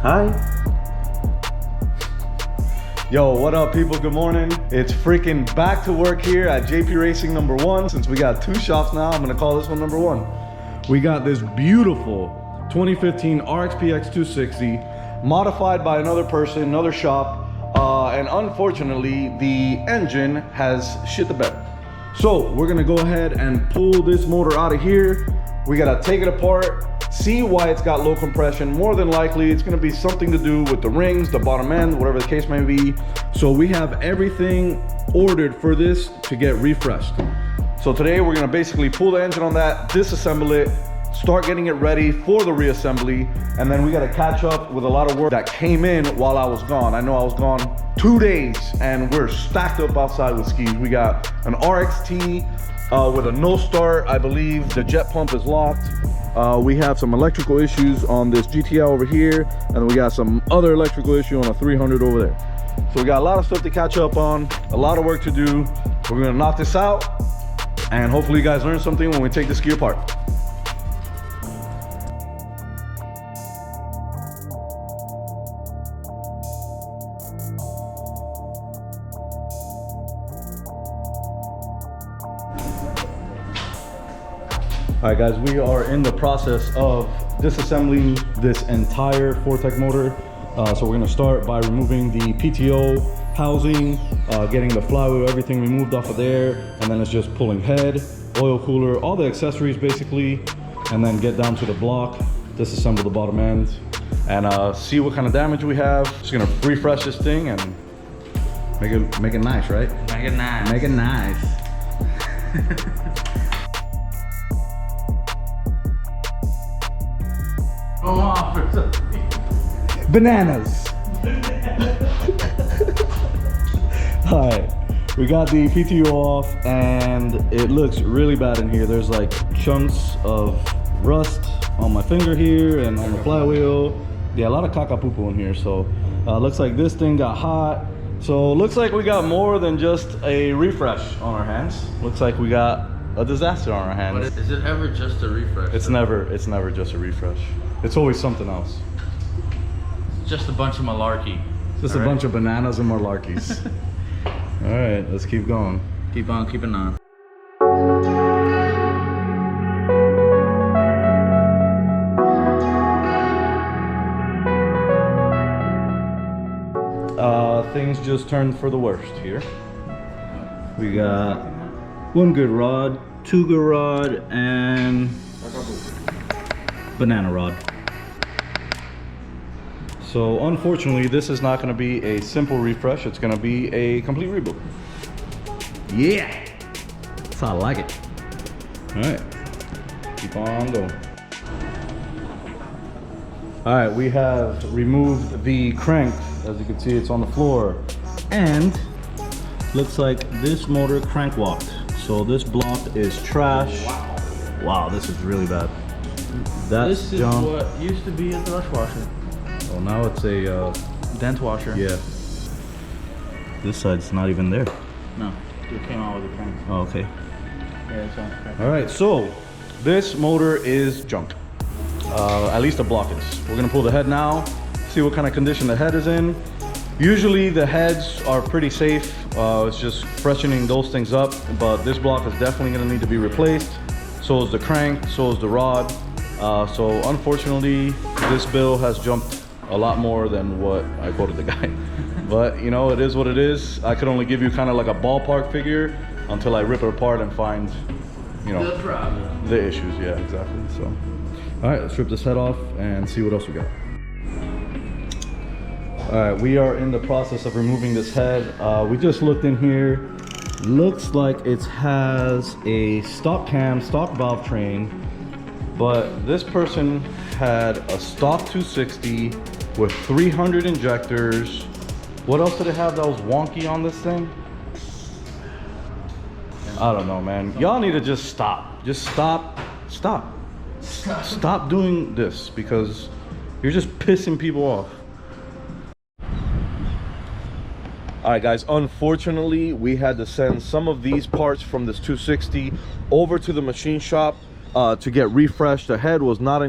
Hi. Yo, what up people? Good morning. It's freaking back to work here at JP Racing #1. Since we got 2 shops now, I'm gonna call this one #1. We got this beautiful 2015 Rxpx 260 modified by another person, another shop, and unfortunately the engine has shit the bed. So we're gonna go ahead and pull this motor out of here. We gotta take it apart, see why it's got low compression. More than likely it's gonna be something to do with the rings, the bottom end, whatever the case may be. So we have everything ordered for this to get refreshed. So today we're gonna basically pull the engine on that, disassemble it, start getting it ready for the reassembly, and then we got to catch up with a lot of work that came in while I was gone. I know I was gone 2 days and we're stacked up outside with skis. We got an RXT with a no start. I believe the jet pump is locked. We have some electrical issues on this GTI over here, and we got some other electrical issue on a 300 over there. So we got a lot of stuff to catch up on, a lot of work to do. We're gonna knock this out, and hopefully you guys learn something when we take the ski apart. All right guys, we are in the process of disassembling this entire Fortec motor. So we're gonna start by removing the PTO housing, getting the flywheel, everything removed off of there, and then it's just pulling head, oil cooler, all the accessories basically, and then get down to the block, disassemble the bottom end, and see what kind of damage we have. Just gonna refresh this thing and make it nice, right? Make it nice. Make it nice. Bananas. All right, we got the PTO off and it looks really bad in here. There's like chunks of rust on my finger here and on the flywheel. Yeah, a lot of caca-poo-poo in here. So looks like this thing got hot. So looks like we got more than just a refresh on our hands. Looks like we got a disaster on our hands. But is it ever just a refresh? It's never just a refresh. It's always something else. Just a bunch of malarkey. Just a bunch of bananas and malarkeys. All right, let's keep going. Keep on keeping on. Things just turned for the worst here. We got 1 good rod, 2 good rod, and banana rod. So unfortunately, this is not going to be a simple refresh. It's going to be a complete reboot. Yeah, that's how I like it. All right, keep on going. All right, we have removed the crank. As you can see, it's on the floor, and looks like this motor crank walked. So this block is trash. Wow, this is really bad. That's this is junk. what used to be a brush washer. Oh, now it's a Dent washer. yeah. This side's not even there. No, it came out with a crank. Oh, okay. Yeah, it's on the crank. All right, so this motor is junk. At least the block is. We're gonna pull the head now, see what kind of condition the head is in. Usually the heads are pretty safe. It's just freshening those things up, but this block is definitely gonna need to be replaced. So is the crank, so is the rod. So unfortunately, this bill has jumped a lot more than what I quoted the guy. But you know, it is what it is. I could only give you kind of like a ballpark figure until I rip it apart and find, you know, The problem. the issues. Yeah, exactly. So, all right, let's rip this head off and see what else we got. All right, we are in the process of removing this head. We just looked in here. Looks like it has a stock cam, stock valve train, but this person had a stock 260 with 300 injectors. What else did it have that was wonky on this thing? I don't know, man. Y'all need to just stop. Just stop doing this, because you're just pissing people off. All right guys, unfortunately we had to send some of these parts from this 260 over to the machine shop to get refreshed. The head was not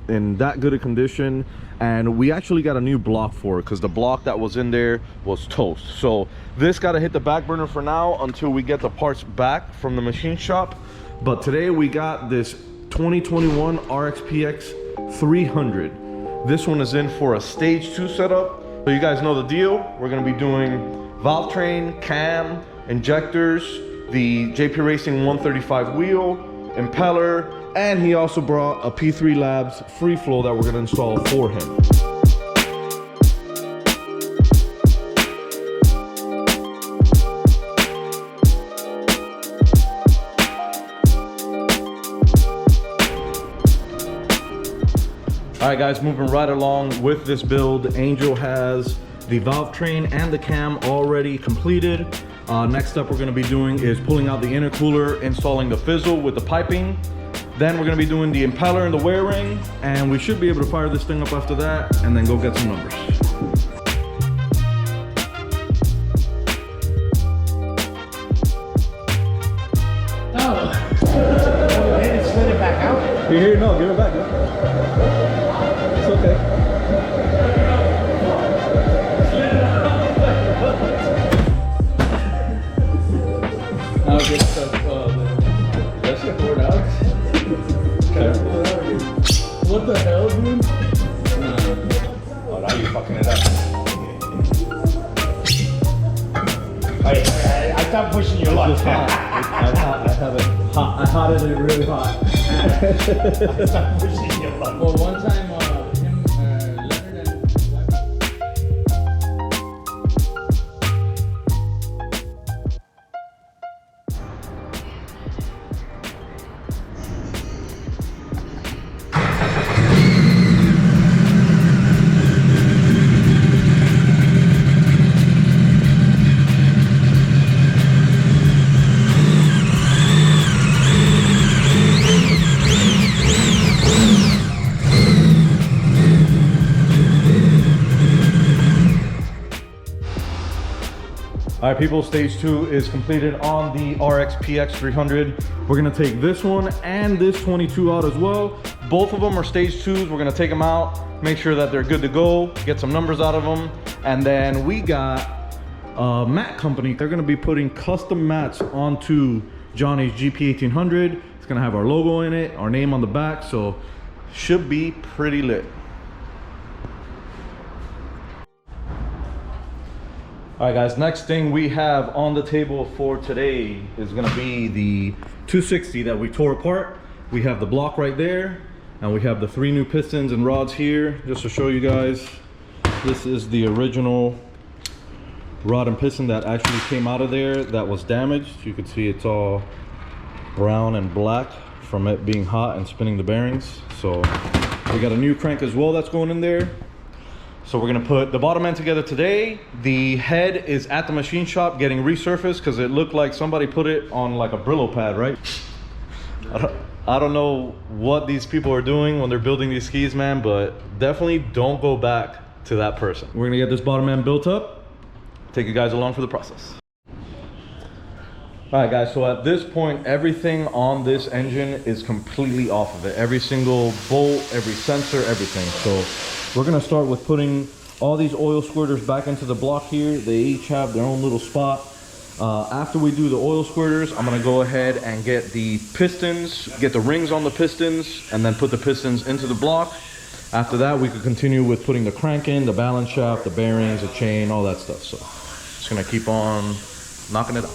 in that good a condition, and we actually got a new block for it because the block that was in there was toast. So this got to hit the back burner for now until we get the parts back from the machine shop. But today we got this 2021 Rxpx 300. This one is in for a stage 2 setup. So you guys know the deal. We're going to be doing valve train, cam, injectors, the JP Racing 135 wheel, impeller, and he also brought a P3 Labs free flow that we're going to install for him. All right guys, moving right along with this build. Angel has the valve train and the cam already completed. Next up we're going to be doing is pulling out the intercooler, installing the fizzle with the piping. Then we're going to be doing the impeller and the wear ring, and we should be able to fire this thing up after that and then go get some numbers. Oh, they didn't split it back out? Here, no, give it back. It's okay. Now get stuff, let's get poured out. Okay. What the hell, dude? Oh, now you're fucking it up. I stopped pushing your luck. It's hot. I have it hot. I hotted it really hot. I stopped pushing your luck. Well, one time, Leonard and All right, people, stage 2 is completed on the Rxpx 300. We're gonna take this one and this 22 out as well. Both of them are stage 2s. We're gonna take them out, make sure that they're good to go, get some numbers out of them. And then we got a mat company. They're gonna be putting custom mats onto Johnny's GP 1800. It's gonna have our logo in it, our name on the back, so should be pretty lit. All right guys, next thing we have on the table for today is gonna be the 260 that we tore apart. We have the block right there, and we have the 3 new pistons and rods here. Just to show you guys, this is the original rod and piston that actually came out of there that was damaged. You can see it's all brown and black from it being hot and spinning the bearings. So we got a new crank as well that's going in there. So we're gonna put the bottom end together today. The head is at the machine shop getting resurfaced because it looked like somebody put it on like a Brillo pad, right? I don't know what these people are doing when they're building these skis, man, but definitely don't go back to that person. We're gonna get this bottom end built up, take you guys along for the process. All right guys, so at this point, everything on this engine is completely off of it. Every single bolt, every sensor, everything. So we're gonna start with putting all these oil squirters back into the block here. They each have their own little spot. After we do the oil squirters, I'm gonna go ahead and get the pistons, get the rings on the pistons, and then put the pistons into the block. After that, we could continue with putting the crank in, the balance shaft, the bearings, the chain, all that stuff. So just gonna keep on knocking it out.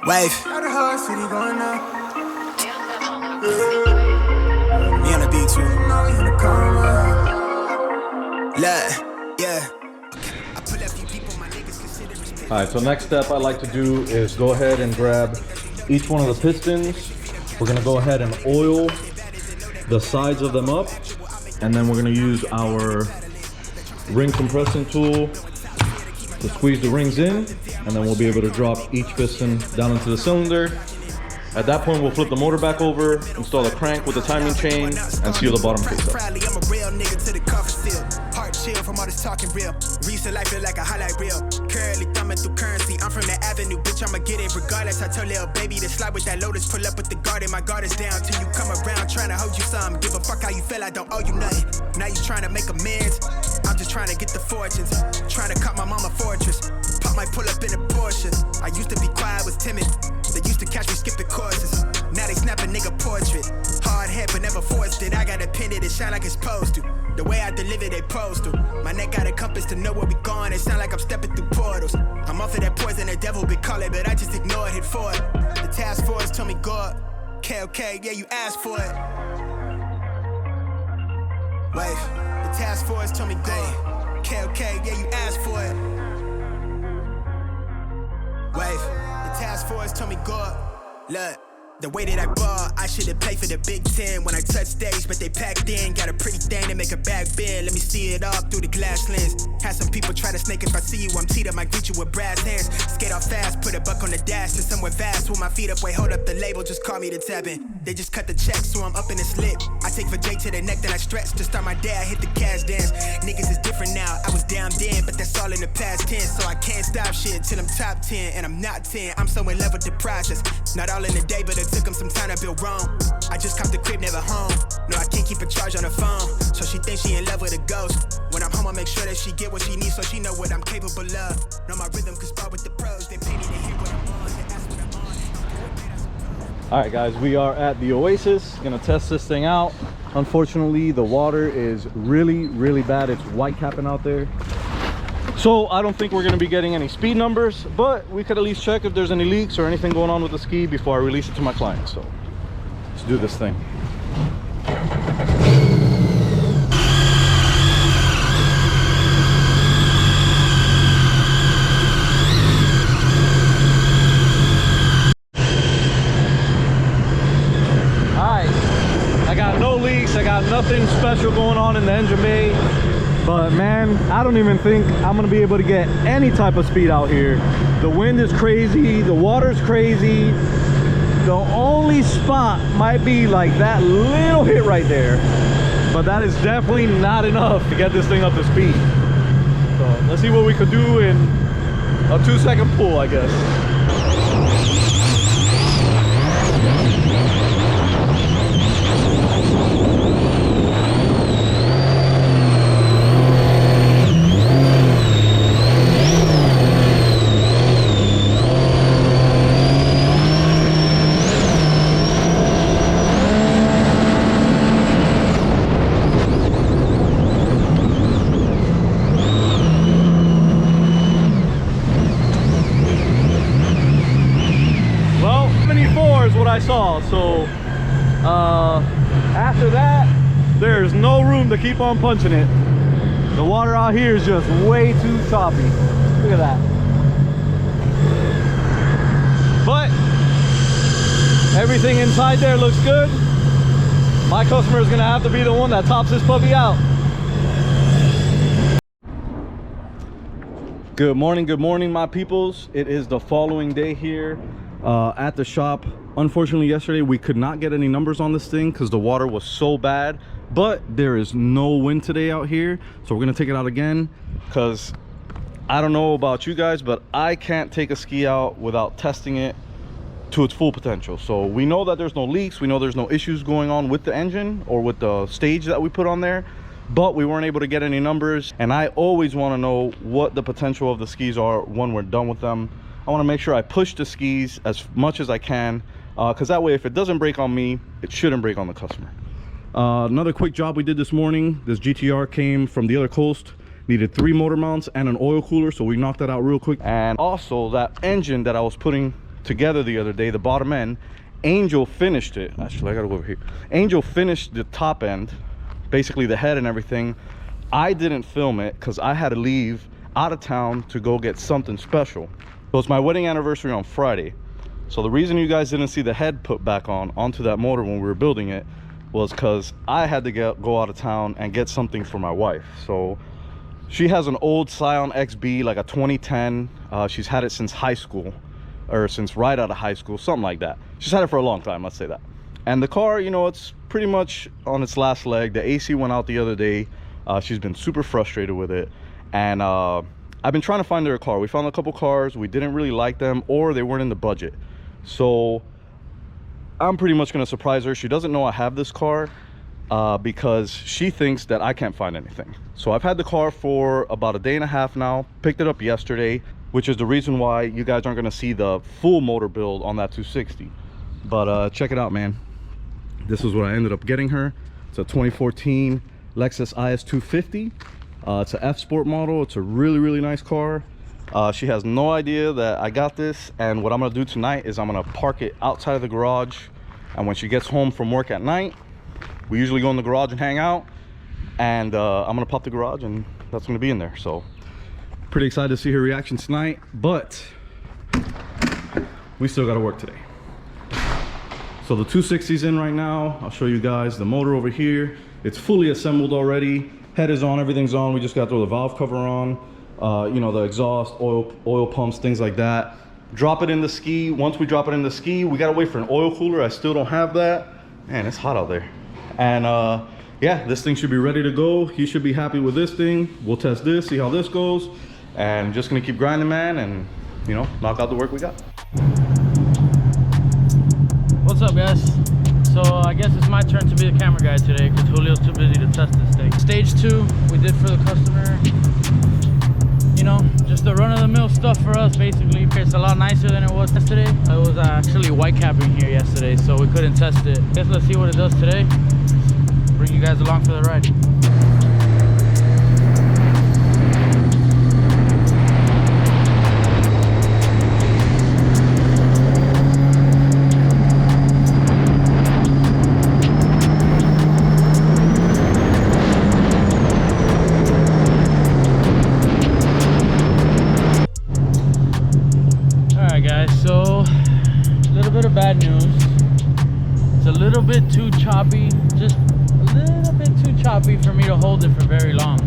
Wave. Me on the beat too. Look, yeah. All right, so next step I like to do is go ahead and grab each one of the pistons. We're gonna go ahead and oil the sides of them up, and then we're gonna use our ring compressing tool to squeeze the rings in, and then we'll be able to drop each piston down into the cylinder. At that point, we'll flip the motor back over, install the crank with the timing chain, and seal the bottom case up. chill from all this talking real. Recent life feel like a highlight reel. Currently thumbing through currency. I'm from the avenue, bitch, I'ma get it regardless. I told little baby to slide with that Lotus, pull up with the garden. My guard is down till you come around, trying to hold you some. Give a fuck how you feel, I don't owe you nothing. Now you trying to make amends. I'm just trying to get the fortunes. Trying to cut my mama fortress. Pop might pull up in a Porsche. I used to be quiet, was timid. They used to catch me skipping courses. Now they snap a nigga portrait. Hard head but never forced it. I got a pin it shine like it's supposed to. The way I deliver they pros to. My neck got a compass to know where we going. It sound like I'm stepping through portals. I'm off of that poison the devil be calling, but I just ignore it, hit for it. The task force told me God. Okay, yeah, you asked for it. Wave. The task force told me God. Okay, yeah, you asked for it. Wave. The task force told me God. Look. The way that I ball, I should've played for the Big Ten when I touched stage, but they packed in. Got a pretty thing to make a back bend. Let me see it all through the glass lens. Had some people try to snake if I see you. I'm teed up, I greet you with brass hands. Skate off fast, put a buck on the dash to somewhere vast. With my feet up, wait, hold up the label, just call me the tapping. They just cut the check, so I'm up in the slip. I take for J to the neck, then I stretch. To start my day, I hit the cash dance. Niggas is different now, I was down then, but that's all in the past tense. So I can't stop shit till I'm top 10, and I'm not 10. I'm so in love with the process. Not all in the day, but it took them some time to build wrong. I just copped the crib, never home. No, I can't keep a charge on the phone. So she thinks she in love with a ghost. When I'm home, I make sure that she get what she needs, so she know what I'm capable of. Know my rhythm could spar with the pros. They pay me to hear what I'm on. They ask what I'm on. All right, guys, we are at the Oasis. Gonna test this thing out. Unfortunately, the water is really bad. It's white capping out there. So I don't think we're gonna be getting any speed numbers, but we could at least check if there's any leaks or anything going on with the ski before I release it to my client. So let's do this thing. Alright, I got no leaks, I got nothing special going on in the engine bay. But man, I don't even think I'm gonna be able to get any type of speed out here. The wind is crazy, the water's crazy. The only spot might be like that little hit right there. But that is definitely not enough to get this thing up to speed. So let's see what we could do in a 2-second pull, I guess. I saw. So after that, there's no room to keep on punching it. The water out here is just way too choppy. Look at that. But everything inside there looks good. My customer is gonna have to be the one that tops this puppy out. Good morning my peoples. It is the following day here at the shop. Unfortunately, yesterday we could not get any numbers on this thing because the water was so bad, but there is no wind today out here, so we're gonna take it out again because I don't know about you guys, but I can't take a ski out without testing it to its full potential. So we know that there's no leaks, we know there's no issues going on with the engine or with the stage that we put on there, but we weren't able to get any numbers, and I always want to know what the potential of the skis are when we're done with them. I want to make sure I push the skis as much as I can, because that way if it doesn't break on me, it shouldn't break on the customer. Another quick job we did this morning. This GTR came from the other coast, needed 3 motor mounts and an oil cooler, so we knocked that out real quick. And also that engine that I was putting together the other day, the bottom end, Angel finished it. Actually, I gotta go over here. Angel finished the top end, basically the head and everything. I didn't film it because I had to leave out of town to go get something special. So it's my wedding anniversary on Friday. So the reason you guys didn't see the head put back onto that motor when we were building it was because I had to go out of town and get something for my wife. So she has an old Scion XB, like a 2010. She's had it since high school, or since right out of high school, something like that. She's had it for a long time, let's say that. And the car, you know, it's pretty much on its last leg. The AC went out the other day. She's been super frustrated with it, and I've been trying to find her a car. We found a couple cars, we didn't really like them, or they weren't in the budget. So I'm pretty much gonna surprise her. She doesn't know I have this car because she thinks that I can't find anything. So I've had the car for about a day and a half now, picked it up yesterday, which is the reason why you guys aren't gonna see the full motor build on that 260. But check it out, man. This is what I ended up getting her. It's a 2014 Lexus IS 250. It's an F Sport model. It's a really nice car. She has no idea that I got this, and what I'm gonna do tonight is I'm gonna park it outside of the garage, and when she gets home from work at night, we usually go in the garage and hang out, and I'm gonna pop the garage and that's gonna be in there. So pretty excited to see her reaction tonight, but we still gotta work today. So the 260's in right now. I'll show you guys the motor over here. It's fully assembled already. Head is on, everything's on. We just got to throw the valve cover on, you know, the exhaust, oil pumps, things like that. Drop it in the ski. Once we drop it in the ski, we gotta wait for an oil cooler. I still don't have that. Man, it's hot out there. And yeah, this thing should be ready to go. He should be happy with this thing. We'll test this, see how this goes, and just gonna keep grinding, man, and you know, knock out the work we got. What's up, guys? So I guess it's my turn to be the camera guy today because Julio's too busy to test this thing. Stage 2 we did for the customer. You know, just the run-of-the-mill stuff for us, basically. It's a lot nicer than it was yesterday. I was actually white capping here yesterday, so we couldn't test it. I guess let's see what it does today. Bring you guys along for the ride. So, a little bit of bad news. It's a little bit too choppy, just a little bit too choppy for me to hold it for very long.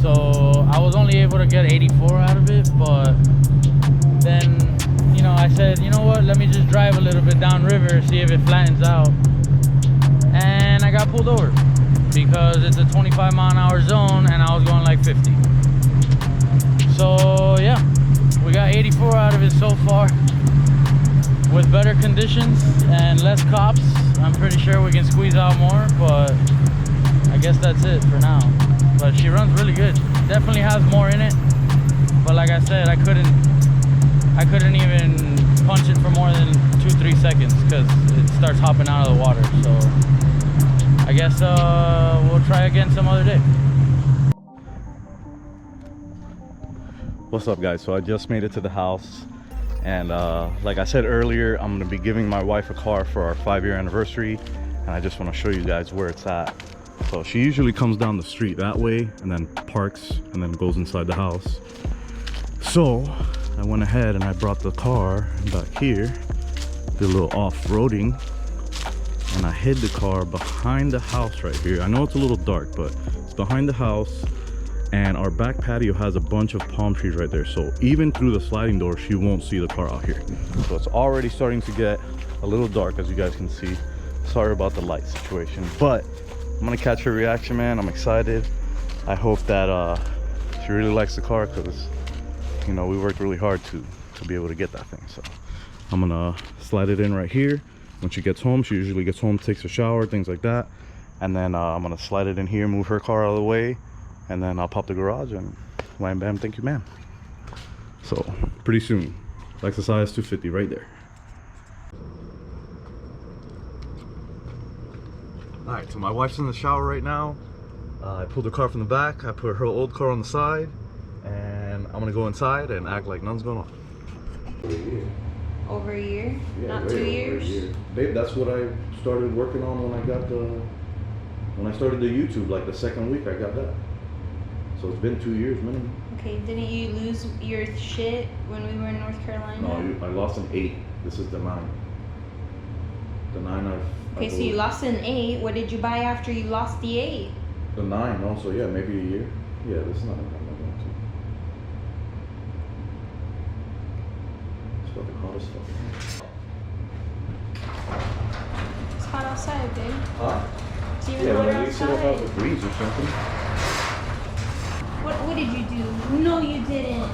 So, I was only able to get 84 out of it, but then, you know, I said, you know what, let me just drive a little bit downriver, see if it flattens out. And I got pulled over because it's a 25-mile-an-hour zone and I was going like 50. So, yeah. We got 84 out of it so far. With better conditions and less cops, I'm pretty sure we can squeeze out more, but I guess that's it for now. But she runs really good. Definitely has more in it. But like I said, I couldn't even punch it for more than 2-3 seconds because it starts hopping out of the water. So I guess we'll try again some other day. What's up, guys? So I just made it to the house, and like I said earlier, I'm gonna be giving my wife a car for our 5-year anniversary, and I just want to show you guys where it's at. So she usually comes down the street that way and then parks and then goes inside the house. So I went ahead and I brought the car back here, did a little off-roading, and I hid the car behind the house right here. I know it's a little dark, but it's behind the house. And our back patio has a bunch of palm trees right there, so even through the sliding door she won't see the car out here. So it's already starting to get a little dark, as you guys can see. Sorry about the light situation, but I'm gonna catch her reaction, man. I'm excited. I hope that she really likes the car, because you know, we worked really hard to be able to get that thing. So I'm gonna slide it in right here. When she gets home, she usually gets home, takes a shower, things like that, and then I'm gonna slide it in here, move her car out of the way, and then I'll pop the garage and wham bam, thank you ma'am. So pretty soon, Lexus IS 250 right there. All right, so my wife's in the shower right now. I pulled the car from the back, I put her old car on the side, and I'm gonna go inside and act like nothing's going on. Over a year? Yeah, not 2 years? Babe, that's what I started working on when I started the YouTube, like the second week I got that. So it's been 2 years minimum. Okay, didn't you lose your shit when we were in North Carolina? No, I lost an 8. This is the 9. The 9 Okay, so you lost an 8. What did you buy after you lost the 8? The 9 also, yeah, maybe a year. Yeah, this is not going to. It's fucking hot as fuck. It's hot outside, babe. Hot? It's steering Yeah, the motor at least it'll help outside. the breeze or something. What did you do? No, you didn't.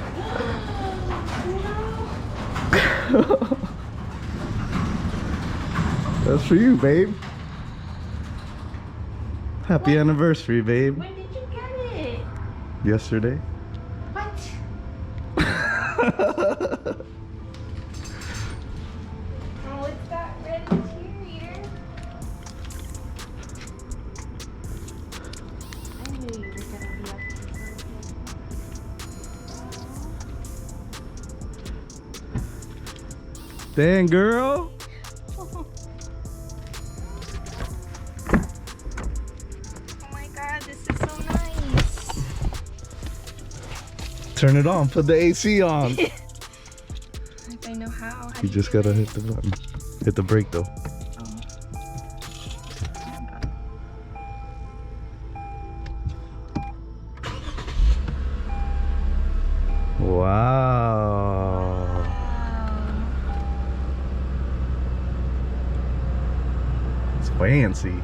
No. That's for you, babe. Happy anniversary, babe. When did you get it? Yesterday. What? Oh, it's got red interior. I knew you were gonna be up to something. Dang, girl. Oh my god, this is so nice. Turn it on. Put the AC on. If I know how. You just gotta hit the button. Hit the brake though. Wow. It's fancy.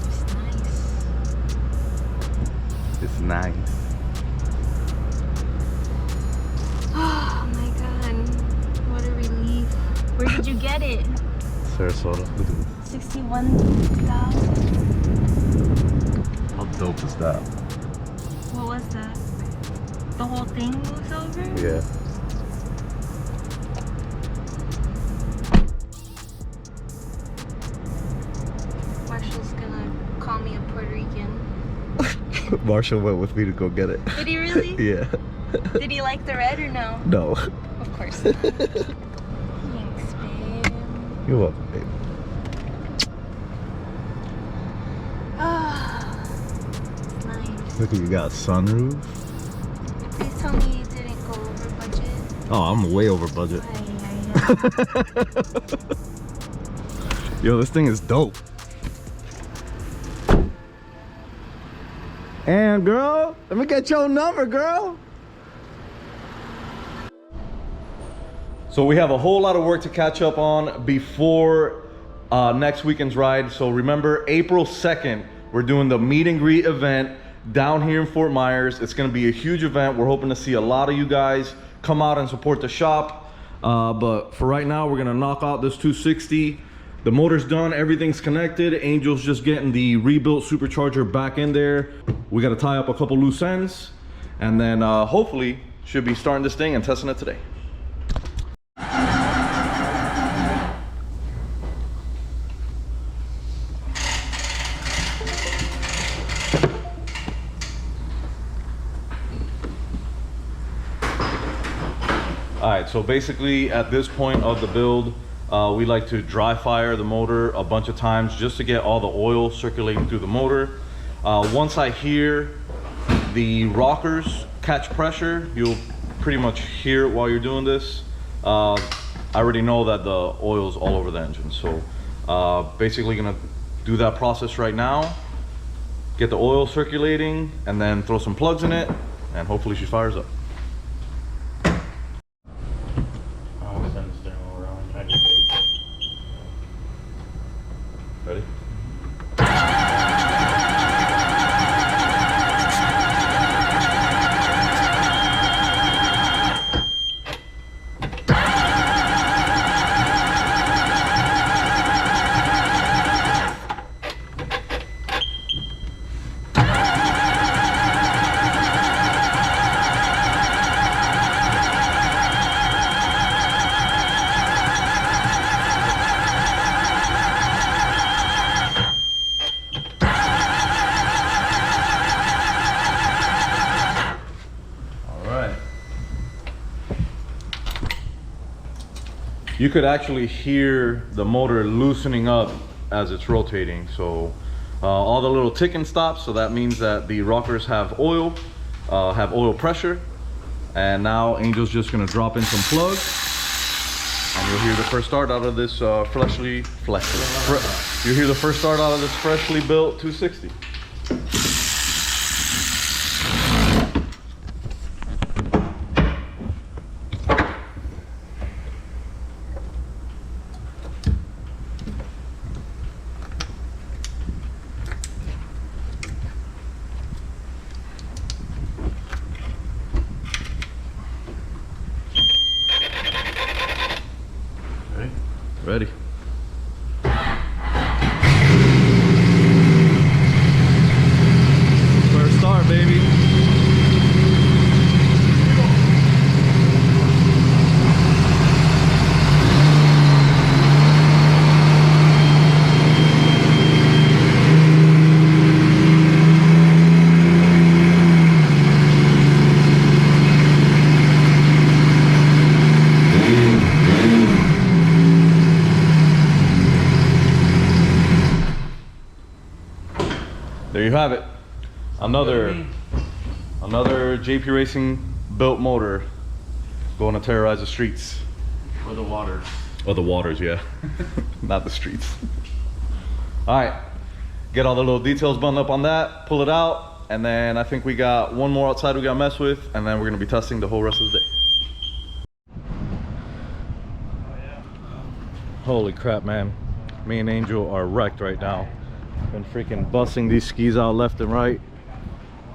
It's nice. It's nice. Oh my god, what a relief. Where did you get it? Sarasota. Look at this. 61,000. How dope is that? What was that? The whole thing moves over? Yeah. Marshall's gonna call me a Puerto Rican. Marshall went with me to go get it. Did he really? Yeah. Did he like the red or no? No. Of course not. Thanks, babe. You're welcome, babe. Ah, it's nice. Look, you got a sunroof. Please tell me you didn't go over budget. Oh, I'm way over budget. Ay. Yo, this thing is dope. And girl, let me get your number, girl. So we have a whole lot of work to catch up on before next weekend's ride. So remember, April 2nd, we're doing the meet and greet event down here in Fort Myers. It's gonna be a huge event. We're hoping to see a lot of you guys come out and support the shop. But for right now, we're gonna knock out this 260. The motor's done, everything's connected. Angel's just getting the rebuilt supercharger back in there. We gotta tie up a couple loose ends, and then hopefully should be starting this thing and testing it today. All right, so basically at this point of the build, we like to dry fire the motor a bunch of times just to get all the oil circulating through the motor. Once I hear the rockers catch pressure, you'll pretty much hear it while you're doing this. I already know that the oil's all over the engine. So basically gonna do that process right now, get the oil circulating, and then throw some plugs in it, and hopefully she fires up. Ready? You could actually hear the motor loosening up as it's rotating. So all the little ticking stops. So that means that the rockers have oil pressure. And now Angel's just gonna drop in some plugs, and you'll hear the first start out of this you'll hear the first start out of this freshly built 260. there you have it. Another JP Racing built motor going to terrorize the streets. For the waters. Or the waters, yeah. Not the streets. All right, get all the little details buttoned up on that, pull it out, and then I think we got one more outside we got to mess with, and then we're gonna be testing the whole rest of the day. Holy crap, man. Me and Angel are wrecked right now. Been freaking busting these skis out left and right.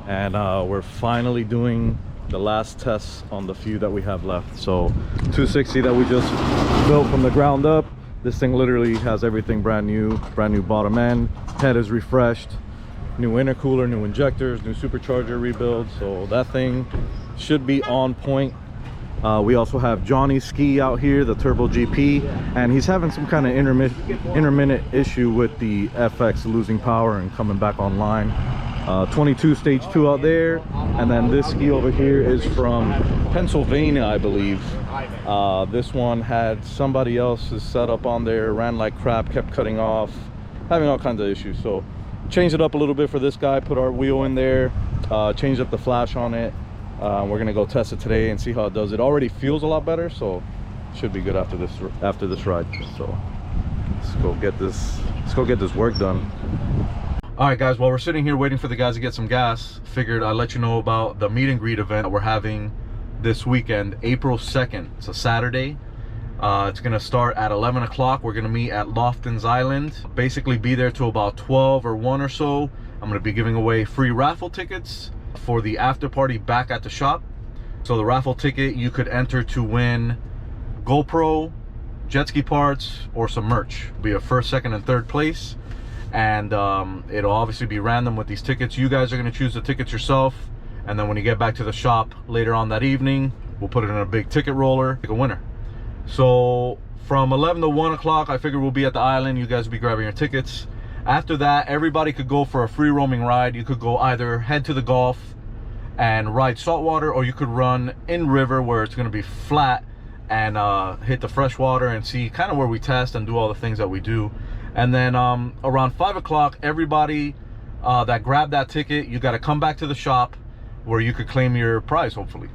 And we're finally doing the last tests on the few that we have left. So 260 that we just built from the ground up. This thing literally has everything brand new bottom end. Head is refreshed. New intercooler, new injectors, new supercharger rebuild. So that thing should be on point. We also have Johnny's ski out here, the Turbo GP, and he's having some kind of intermittent issue with the FX losing power and coming back online. 22 stage 2 out there, and then this ski over here is from Pennsylvania, I believe. This one had somebody else's setup on there, ran like crap, kept cutting off, having all kinds of issues. So changed it up a little bit for this guy, put our wheel in there, changed up the flash on it. We're gonna go test it today and see how it does. It already feels a lot better, so it should be good after this ride. So let's go get this work done. All right, guys, while we're sitting here waiting for the guys to get some gas, figured I'd let you know about the meet and greet event that we're having this weekend, April 2nd. It's a Saturday. It's gonna start at 11 o'clock. We're gonna meet at Lofton's Island, basically be there till about 12 or 1 or so. I'm gonna be giving away free raffle tickets for the after party back at the shop. So the raffle ticket, you could enter to win GoPro, jet ski parts, or some merch. It'll be a first, second, and third place. And it'll obviously be random with these tickets. You guys are going to choose the tickets yourself, and then when you get back to the shop later on that evening, we'll put it in a big ticket roller, pick a winner. So from 11 to 1 o'clock, I figure we'll be at the island. You guys will be grabbing your tickets. After that, everybody could go for a free roaming ride. You could go either head to the Gulf and ride saltwater, or you could run in river where it's going to be flat and hit the freshwater and see kind of where we test and do all the things that we do. And then around 5 o'clock, everybody that grabbed that ticket, you got to come back to the shop where you could claim your prize, hopefully.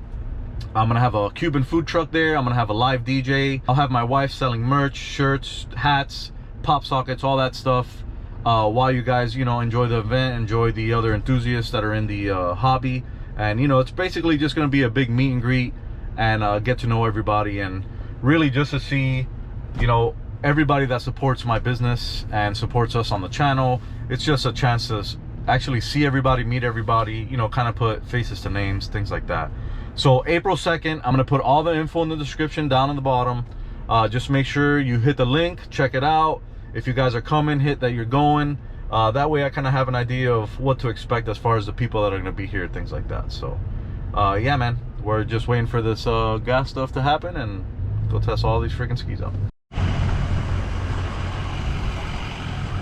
I'm gonna have a Cuban food truck there. I'm gonna have a live DJ. I'll have my wife selling merch, shirts, hats, pop sockets, all that stuff, while you guys, you know, enjoy the event, enjoy the other enthusiasts that are in the hobby. And, you know, it's basically just gonna be a big meet and greet and get to know everybody, and really just to see, you know, everybody that supports my business and supports us on the channel. It's just a chance to actually see everybody, meet everybody, you know, kind of put faces to names, things like that. So April 2nd, I'm gonna put all the info in the description down in the bottom. Just make sure you hit the link, check it out. If you guys are coming, hit that you're going. That way I kind of have an idea of what to expect as far as the people that are gonna be here, things like that. So yeah, man, we're just waiting for this gas stuff to happen and go test all these freaking skis out.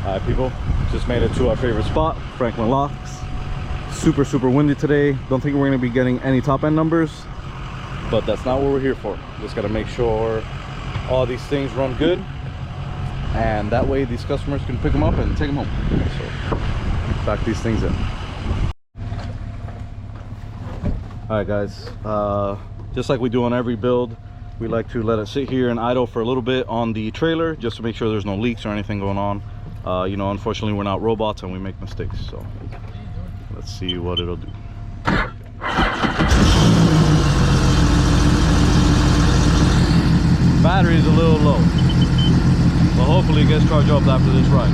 Alright, people, just made it to our favorite spot, Franklin Locks. Super windy today. Don't think we're going to be getting any top end numbers, but that's not what we're here for. Just got to make sure all these things run good, and that way these customers can pick them up and take them home. So back these things in. Alright, guys, just like we do on every build, we like to let it sit here and idle for a little bit on the trailer just to make sure there's no leaks or anything going on. You know, unfortunately we're not robots and we make mistakes, so let's see what it'll do. Battery is a little low, but hopefully it gets charged up after this ride.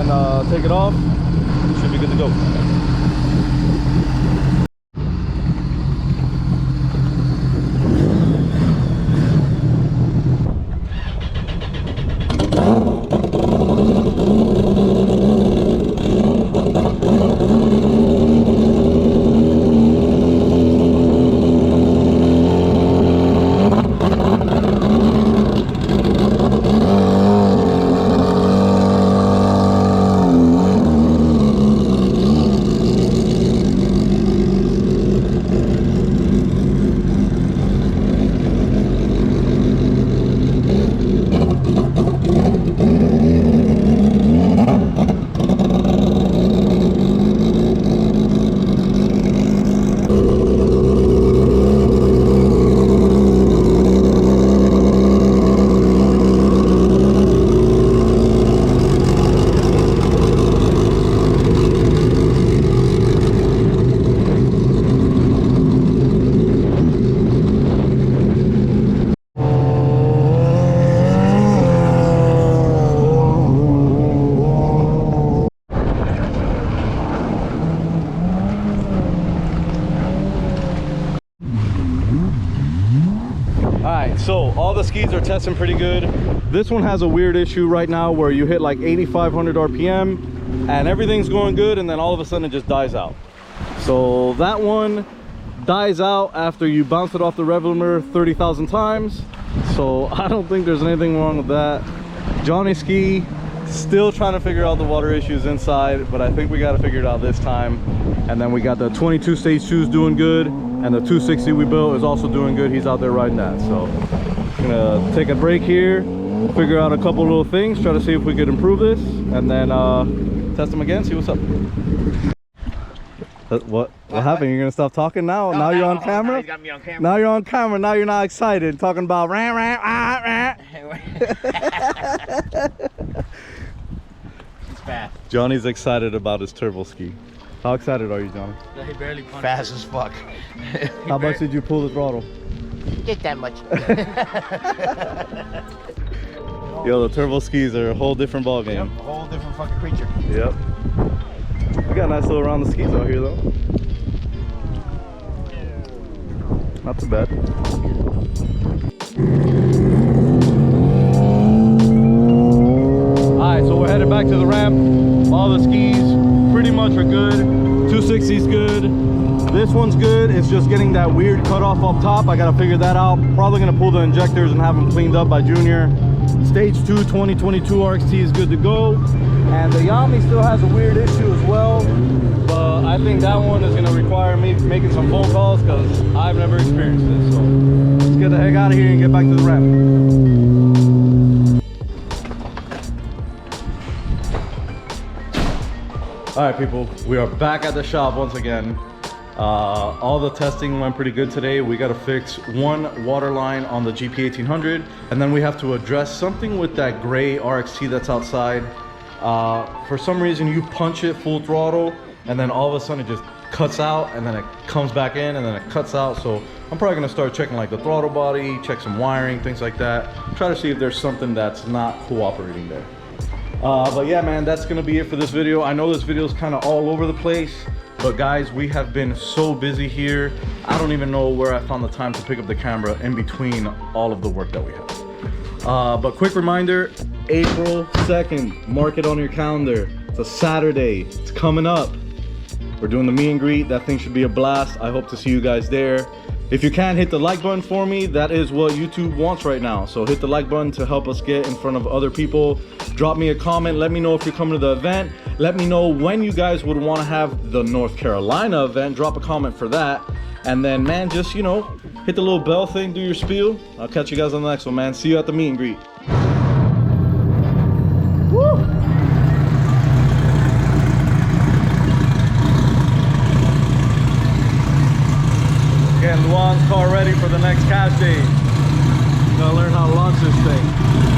then take it off. Should be good to go. So all the skis are testing pretty good. This one has a weird issue right now where you hit like 8,500 RPM and everything's going good, and then all of a sudden it just dies out. So that one dies out after you bounce it off the rev limiter 30,000 times. So I don't think there's anything wrong with that. Johnny Ski still trying to figure out the water issues inside, but I think we got to figure it out this time. And then we got the 22 stage shoes doing good, and the 260 we built is also doing good. He's out there riding that. So I'm gonna take a break here, figure out a couple little things, try to see if we could improve this, and then test them again, see what's up. What happened? You're gonna stop talking now? Now you're on camera? He's got me on camera. Now you're on camera. Now you're not excited, talking about ran, ran, ah, ran. It's fast. Johnny's excited about his turbo ski. How excited are you, Johnny? He barely punched Fast as fuck. How much did you pull the throttle? Get that much. Yo, the turbo skis are a whole different ball game. Yep, a whole different fucking creature. Yep. We got a nice little round of skis out here though. Not too bad. Alright, so we're headed back to the ramp. All the skis pretty much are good. 260's good. This one's good. It's just getting that weird cutoff up top. I gotta figure that out. Probably gonna pull the injectors and have them cleaned up by Junior. Stage 2 2022 RXT is good to go. And the Yami still has a weird issue as well. But I think that one is gonna require me making some phone calls because I've never experienced this. So let's get the heck out of here and get back to the ramp. All right, people, we are back at the shop once again. All the testing went pretty good today. We got to fix one water line on the GP1800, and then we have to address something with that gray RXT that's outside. For some reason, you punch it full throttle, and then all of a sudden it just cuts out, and then it comes back in, and then it cuts out. So I'm probably gonna start checking like the throttle body, check some wiring, things like that. Try to see if there's something that's not cooperating there. But yeah, man, that's gonna be it for this video. I know this video is kind of all over the place, but guys, we have been so busy here. I don't even know where I found the time to pick up the camera in between all of the work that we have. But quick reminder, April 2nd, mark it on your calendar. It's a Saturday, it's coming up. We're doing the meet and greet. That thing should be a blast. I hope to see you guys there. If you can, hit the like button for me. That is what YouTube wants right now. So hit the like button to help us get in front of other people. Drop me a comment. Let me know if you're coming to the event. Let me know when you guys would want to have the North Carolina event. Drop a comment for that. And then, man, just, you know, hit the little bell thing, do your spiel. I'll catch you guys on the next one, man. See you at the meet and greet. Woo! Getting Luan's car ready for the next cash day. Gotta learn how to launch this thing.